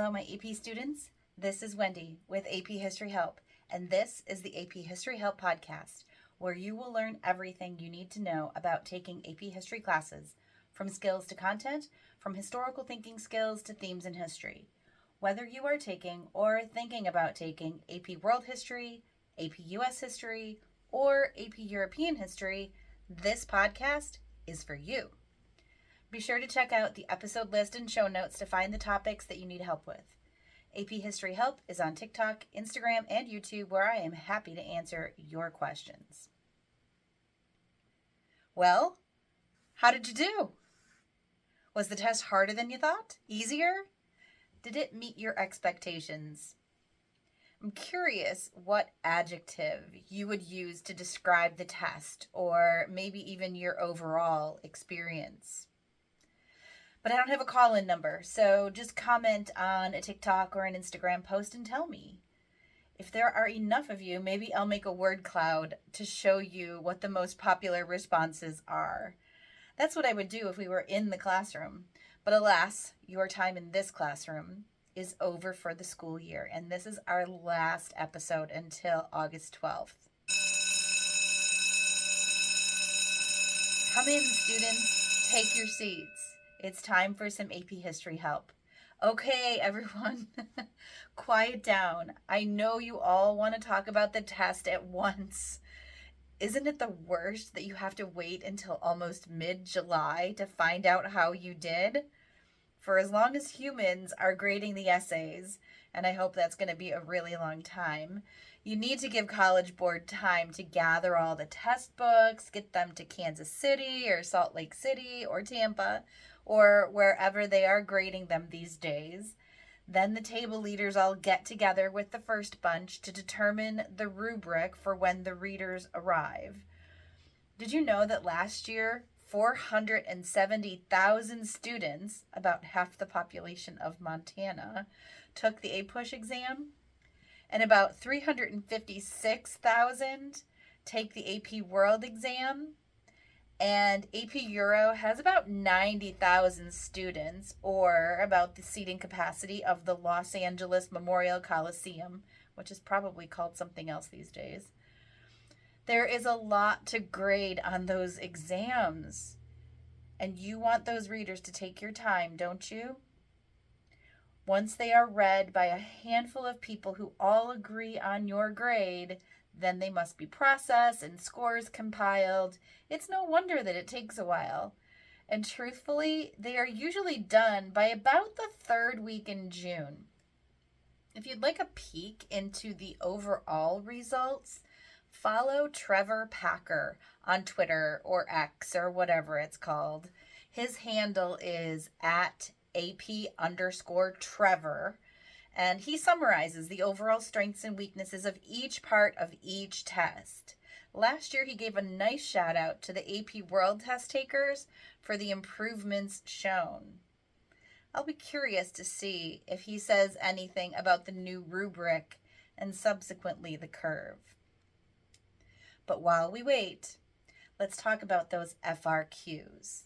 Hello, my AP students. This is Wendy with AP History Help, and this is the AP History Help podcast, where you will learn everything you need to know about taking AP History classes, from skills to content, from historical thinking skills to themes in history. Whether you are taking or thinking about taking AP World History, AP US History, or AP European History, this podcast is for you. Be sure to check out the episode list and show notes to find the topics that you need help with. AP History Help is on TikTok, Instagram, and YouTube, where I am happy to answer your questions. Well, how did you do? Was the test harder than you thought? Easier? Did it meet your expectations? I'm curious what adjective you would use to describe the test, or maybe even your overall experience. But I don't have a call-in number, so just comment on a TikTok or an Instagram post and tell me. If there are enough of you, maybe I'll make a word cloud to show you what the most popular responses are. That's what I would do if we were in the classroom. But alas, your time in this classroom is over for the school year, and this is our last episode until August 12th. Come in, students. Take your seats. It's time for some AP History Help. Okay, everyone, quiet down. I know you all want to talk about the test at once. Isn't it the worst that you have to wait until almost mid-July to find out how you did? For as long as humans are grading the essays, and I hope that's going to be a really long time, you need to give College Board time to gather all the test books, get them to Kansas City or Salt Lake City or Tampa, or wherever they are grading them these days. Then the table leaders all get together with the first bunch to determine the rubric for when the readers arrive. Did you know that last year, 470,000 students, about half the population of Montana, took the APUSH exam? And about 356,000 take the AP World exam? And AP Euro has about 90,000 students, or about the seating capacity of the Los Angeles Memorial Coliseum, which is probably called something else these days. There is a lot to grade on those exams, and you want those readers to take your time, don't you? Once they are read by a handful of people who all agree on your grade, then they must be processed and scores compiled. It's no wonder that it takes a while. And truthfully, they are usually done by about the third week in June. If you'd like a peek into the overall results, follow Trevor Packer on Twitter or X or whatever it's called. His handle is at AP_Trevor. And he summarizes the overall strengths and weaknesses of each part of each test. Last year, he gave a nice shout out to the AP World test takers for the improvements shown. I'll be curious to see if he says anything about the new rubric and subsequently the curve. But while we wait, let's talk about those FRQs.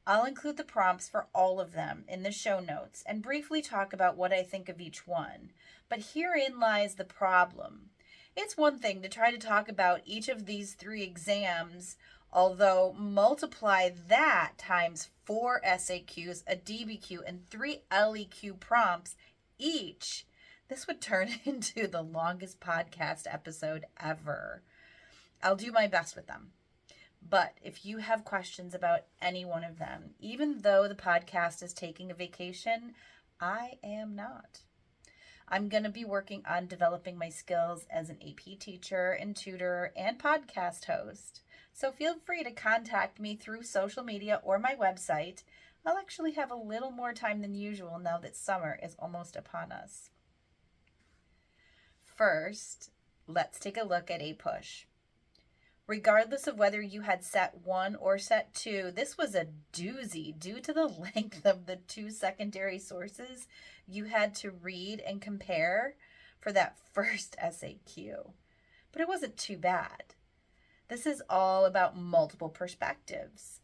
I'll include the prompts for all of them in the show notes and briefly talk about what I think of each one. But herein lies the problem. It's one thing to try to talk about each of these 3 exams, although multiply that times 4 SAQs, a DBQ, and 3 LEQ prompts each. This would turn into the longest podcast episode ever. I'll do my best with them. But if you have questions about any one of them, even though the podcast is taking a vacation, I am not. I'm going to be working on developing my skills as an AP teacher and tutor and podcast host. So feel free to contact me through social media or my website. I'll actually have a little more time than usual now that summer is almost upon us. First, let's take a look at APUSH. Regardless of whether you had set 1 or set 2, this was a doozy due to the length of the 2 secondary sources you had to read and compare for that first SAQ. But it wasn't too bad. This is all about multiple perspectives.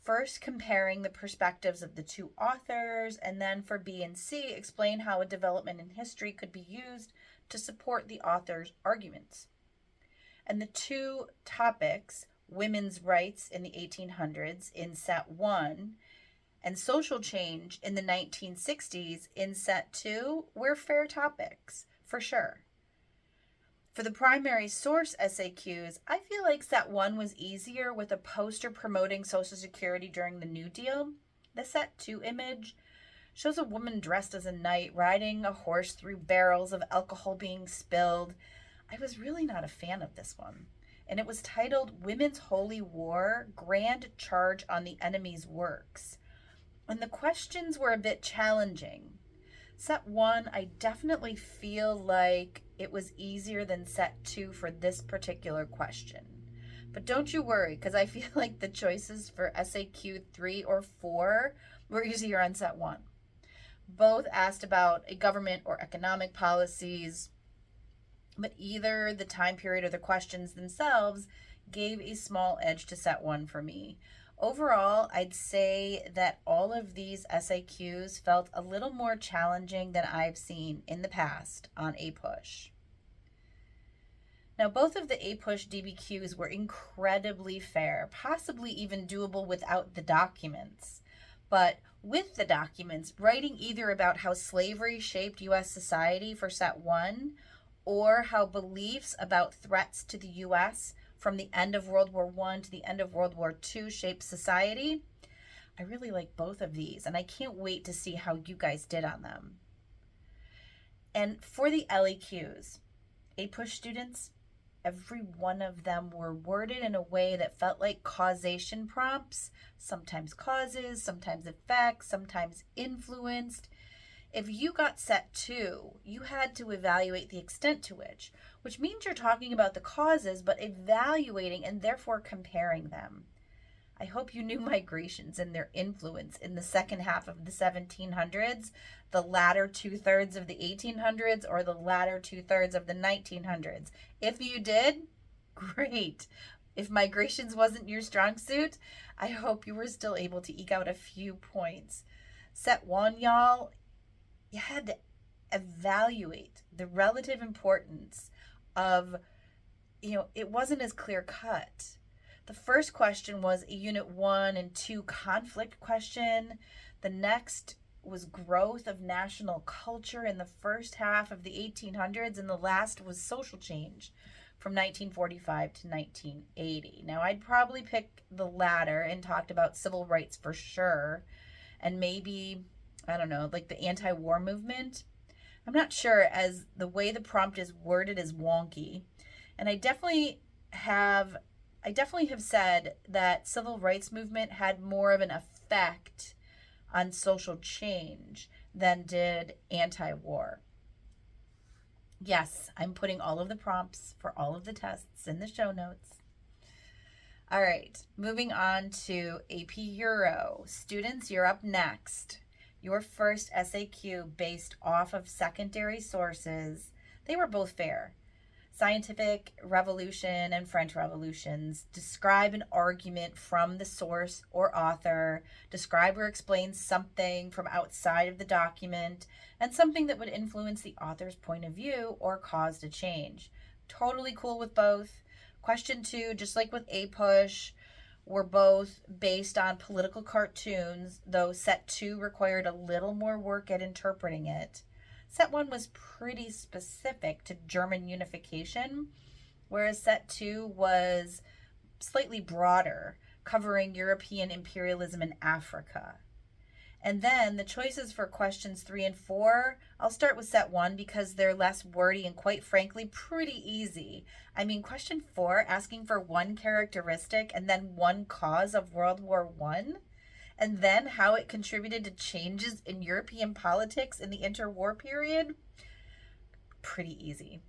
First, comparing the perspectives of the two authors, and then for B and C, explain how a development in history could be used to support the author's arguments. And the two topics, women's rights in the 1800s in set 1 and social change in the 1960s in set 2, were fair topics, for sure. For the primary source SAQs, I feel like set 1 was easier with a poster promoting Social Security during the New Deal. The set 2 image shows a woman dressed as a knight riding a horse through barrels of alcohol being spilled. I was really not a fan of this one. And it was titled Women's Holy War, Grand Charge on the Enemy's Works. And the questions were a bit challenging. Set 1, I definitely feel like it was easier than set 2 for this particular question. But don't you worry, because I feel like the choices for SAQ 3 or 4 were easier on set 1. Both asked about a government or economic policies, but either the time period or the questions themselves gave a small edge to set 1 for me. Overall, I'd say that all of these SAQs felt a little more challenging than I've seen in the past on APUSH. Now, both of the APUSH DBQs were incredibly fair, possibly even doable without the documents. But with the documents, writing either about how slavery shaped U.S. society for set 1 or how beliefs about threats to the U.S. from the end of World War I to the end of World War II shaped society, I really like both of these, and I can't wait to see how you guys did on them. And for the LEQs, APUSH students, every one of them were worded in a way that felt like causation prompts, sometimes causes, sometimes effects, sometimes influenced. If you got set 2, you had to evaluate the extent to which means you're talking about the causes, but evaluating and therefore comparing them. I hope you knew migrations and their influence in the second half of the 1700s, the latter 2/3 of the 1800s, or the latter 2/3 of the 1900s. If you did, great. If migrations wasn't your strong suit, I hope you were still able to eke out a few points. Set 1, y'all, you had to evaluate the relative importance of, it wasn't as clear cut. The first question was a Unit 1 and 2 conflict question. The next was growth of national culture in the first half of the 1800s, and the last was social change from 1945 to 1980. Now, I'd probably pick the latter and talked about civil rights for sure, and maybe, I don't know, like the anti-war movement. I'm not sure, as the way the prompt is worded is wonky, and I definitely have said that civil rights movement had more of an effect on social change than did anti-war. Yes, I'm putting all of the prompts for all of the tests in the show notes. All right, moving on to AP Euro. Students, you're up next. Your first SAQ based off of secondary sources. They were both fair. Scientific Revolution and French Revolutions. Describe an argument from the source or author. Describe or explain something from outside of the document and something that would influence the author's point of view or caused a change. Totally cool with both. Question 2, just like with APUSH, were both based on political cartoons, though set 2 required a little more work at interpreting it. Set 1 was pretty specific to German unification, whereas set 2 was slightly broader, covering European imperialism in Africa. And then the choices for questions 3 and 4, I'll start with set 1 because they're less wordy and quite frankly pretty easy. I mean, question 4, asking for one characteristic and then one cause of World War I, and then how it contributed to changes in European politics in the interwar period, pretty easy.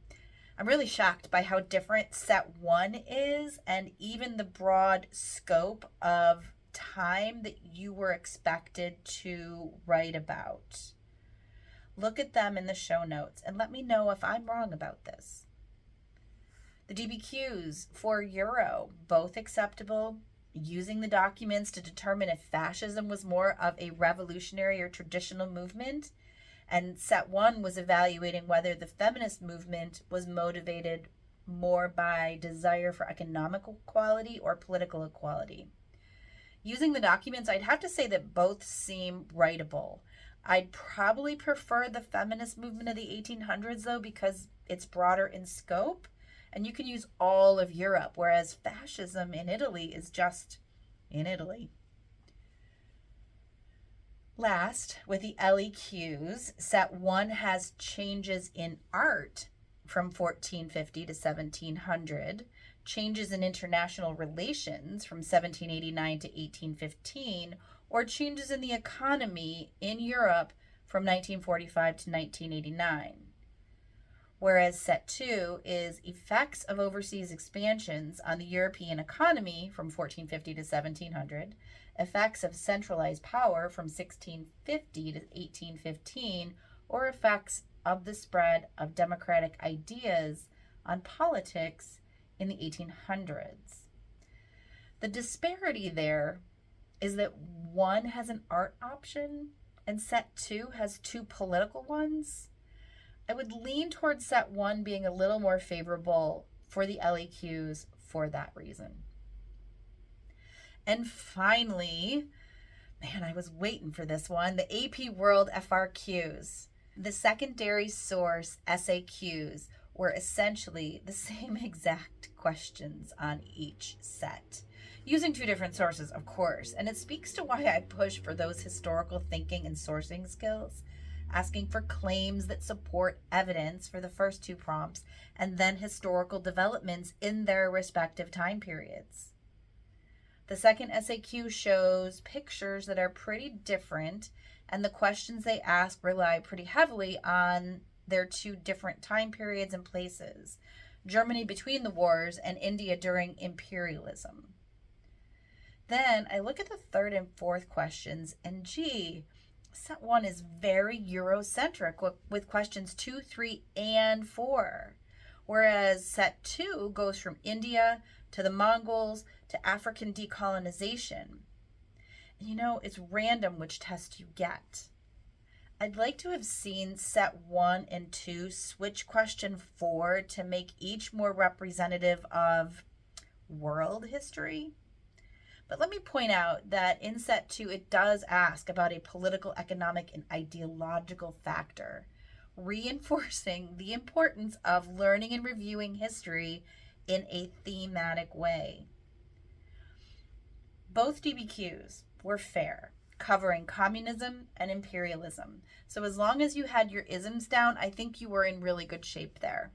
I'm really shocked by how different set 1 is and even the broad scope of time that you were expected to write about. Look at them in the show notes and let me know if I'm wrong about this. The DBQs for Euro, both acceptable. using the documents to determine if fascism was more of a revolutionary or traditional movement. And set 1 was evaluating whether the feminist movement was motivated more by desire for economic equality or political equality. Using the documents, I'd have to say that both seem writable. I'd probably prefer the feminist movement of the 1800s, though, because it's broader in scope, and you can use all of Europe, whereas fascism in Italy is just in Italy. Last, with the LEQs, set 1 has changes in art from 1450 to 1700, changes in international relations from 1789 to 1815, or changes in the economy in Europe from 1945 to 1989. Whereas set 2 is effects of overseas expansions on the European economy from 1450 to 1700, effects of centralized power from 1650 to 1815, or effects of the spread of democratic ideas on politics in the 1800s. The disparity there is that 1 has an art option and set 2 has 2 political ones. I would lean towards set 1 being a little more favorable for the LEQs for that reason. And finally, man, I was waiting for this one, the AP World FRQs. The secondary source SAQs were essentially the same exact questions on each set, using 2 different sources, of course, and it speaks to why I push for those historical thinking and sourcing skills, asking for claims that support evidence for the first 2 prompts, and then historical developments in their respective time periods. The second SAQ shows pictures that are pretty different, and the questions they ask rely pretty heavily on their 2 different time periods and places: Germany between the wars and India during imperialism. Then I look at the third and fourth questions, and gee, set 1 is very Eurocentric with questions 2, 3, and 4, whereas set 2 goes from India to the Mongols to African decolonization. And you know, it's random which test you get. I'd like to have seen set 1 and 2 switch question 4 to make each more representative of world history. But let me point out that in set 2, it does ask about a political, economic, and ideological factor, reinforcing the importance of learning and reviewing history in a thematic way. Both DBQs were fair, covering communism and imperialism. So as long as you had your isms down, I think you were in really good shape there.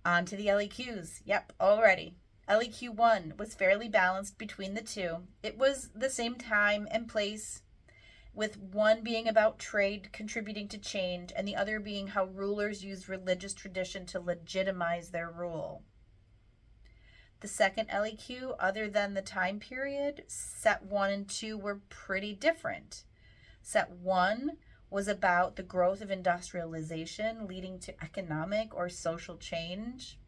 On to the LEQs. Yep, already. LEQ 1 was fairly balanced between the 2. It was the same time and place, with one being about trade contributing to change and the other being how rulers used religious tradition to legitimize their rule. The second LEQ, other than the time period, set 1 and 2 were pretty different. Set 1 was about the growth of industrialization leading to economic or social change.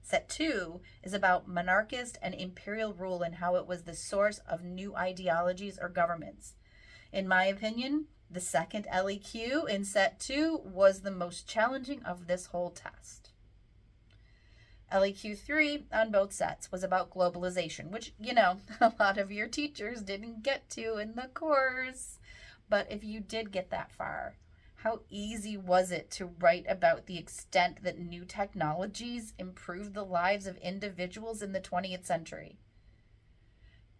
Set 2 is about monarchist and imperial rule and how it was the source of new ideologies or governments. In my opinion, the second LEQ in set 2 was the most challenging of this whole test. LEQ 3 on both sets was about globalization, which, you know, a lot of your teachers didn't get to in the course. But if you did get that far, how easy was it to write about the extent that new technologies improved the lives of individuals in the 20th century?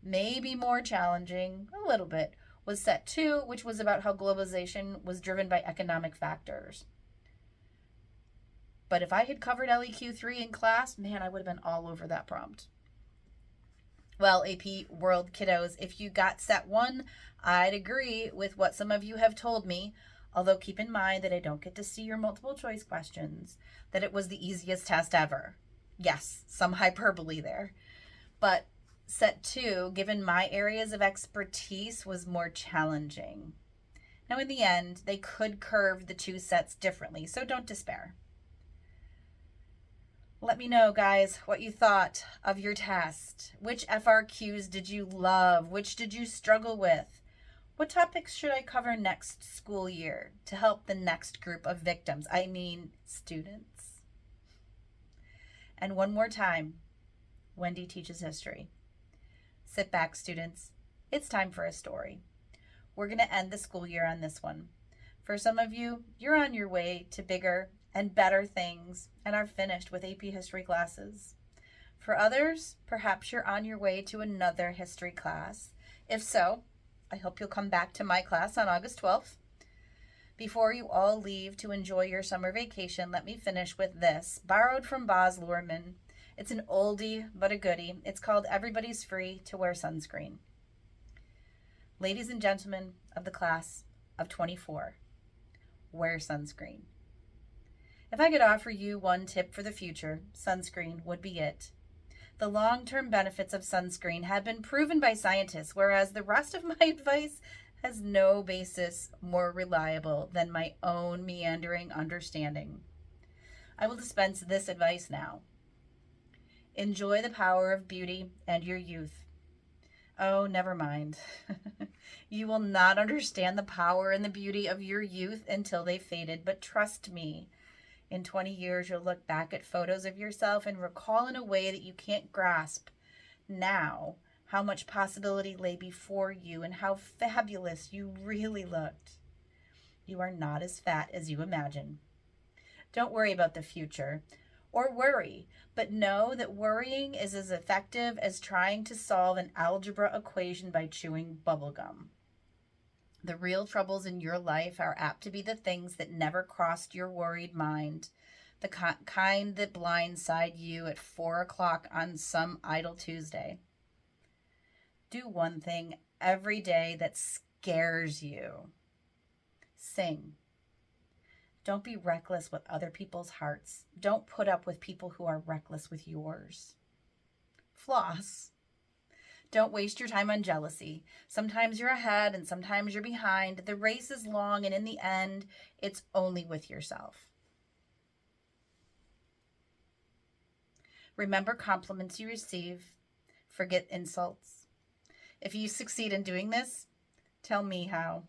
Maybe more challenging, a little bit, was set 2, which was about how globalization was driven by economic factors. But if I had covered LEQ 3 in class, man, I would have been all over that prompt. Well, AP World kiddos, if you got set 1, I'd agree with what some of you have told me, although keep in mind that I don't get to see your multiple choice questions, that it was the easiest test ever. Yes, some hyperbole there. But set 2, given my areas of expertise, was more challenging. Now, in the end, they could curve the 2 sets differently, so don't despair. Let me know, guys, what you thought of your test. Which FRQs did you love? Which did you struggle with? What topics should I cover next school year to help the next group of victims? I mean, students. And one more time, Wendy teaches history. Sit back, students. It's time for a story. We're going to end the school year on this one. For some of you, you're on your way to bigger and better things and are finished with AP history classes. For others, perhaps you're on your way to another history class. If so, I hope you'll come back to my class on August 12th. Before you all leave to enjoy your summer vacation, let me finish with this, borrowed from Boz Luhrmann. It's an oldie but a goodie. It's called Everybody's Free to Wear Sunscreen. Ladies and gentlemen of the class of 24, wear sunscreen. If I could offer you one tip for the future, sunscreen would be it. The long-term benefits of sunscreen have been proven by scientists, whereas the rest of my advice has no basis more reliable than my own meandering understanding. I will dispense this advice now. Enjoy the power of beauty and your youth. Oh, never mind. You will not understand the power and the beauty of your youth until they've faded, but trust me, in 20 years, you'll look back at photos of yourself and recall in a way that you can't grasp now how much possibility lay before you and how fabulous you really looked. You are not as fat as you imagine. Don't worry about the future, or worry, but know that worrying is as effective as trying to solve an algebra equation by chewing bubblegum. The real troubles in your life are apt to be the things that never crossed your worried mind, the kind that blindside you at 4 o'clock on some idle Tuesday. Do one thing every day that scares you. Sing. Don't be reckless with other people's hearts. Don't put up with people who are reckless with yours. Floss. Don't waste your time on jealousy. Sometimes you're ahead and sometimes you're behind. The race is long, and in the end, it's only with yourself. Remember compliments you receive. Forget insults. If you succeed in doing this, tell me how.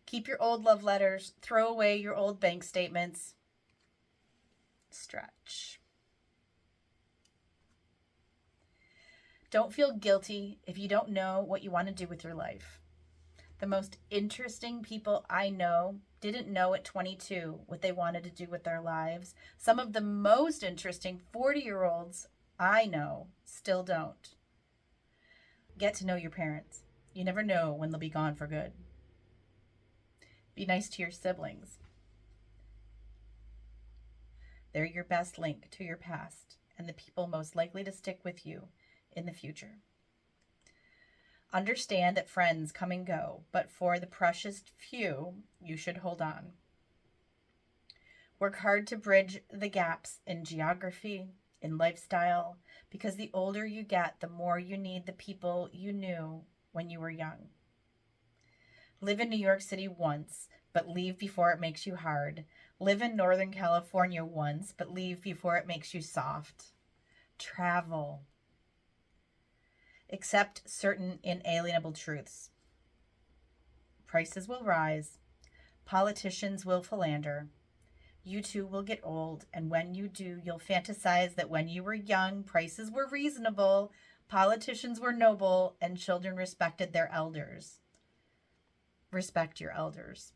Keep your old love letters. Throw away your old bank statements. Stretch. Don't feel guilty if you don't know what you want to do with your life. The most interesting people I know didn't know at 22 what they wanted to do with their lives. Some of the most interesting 40-year-olds I know still don't. Get to know your parents. You never know when they'll be gone for good. Be nice to your siblings. They're your best link to your past and the people most likely to stick with you in the future. Understand that friends come and go, but for the precious few, you should hold on. Work hard to bridge the gaps in geography, in lifestyle, because the older you get, the more you need the people you knew when you were young. Live in New York City once, but leave before it makes you hard. Live in Northern California once, but leave before it makes you soft. Travel. Accept certain inalienable truths. Prices will rise. Politicians will philander. You too will get old, and when you do, you'll fantasize that when you were young, prices were reasonable, politicians were noble, and children respected their elders. Respect your elders.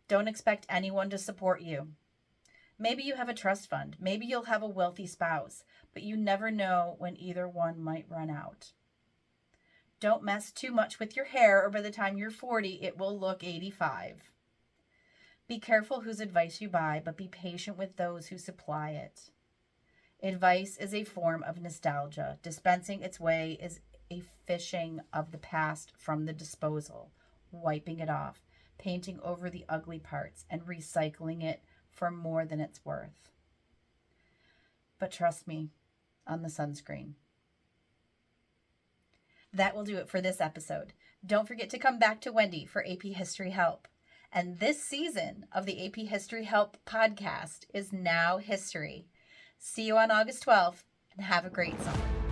Don't expect anyone to support you. Maybe you have a trust fund. Maybe you'll have a wealthy spouse, but you never know when either one might run out. Don't mess too much with your hair, or by the time you're 40, it will look 85. Be careful whose advice you buy, but be patient with those who supply it. Advice is a form of nostalgia. Dispensing its way is a fishing of the past from the disposal, wiping it off, painting over the ugly parts, and recycling it for more than it's worth. But trust me on the sunscreen. That will do it for this episode. Don't forget to come back to Wendy for AP History Help. And this season of the AP History Help podcast is now history. See you on August 12th, and have a great summer.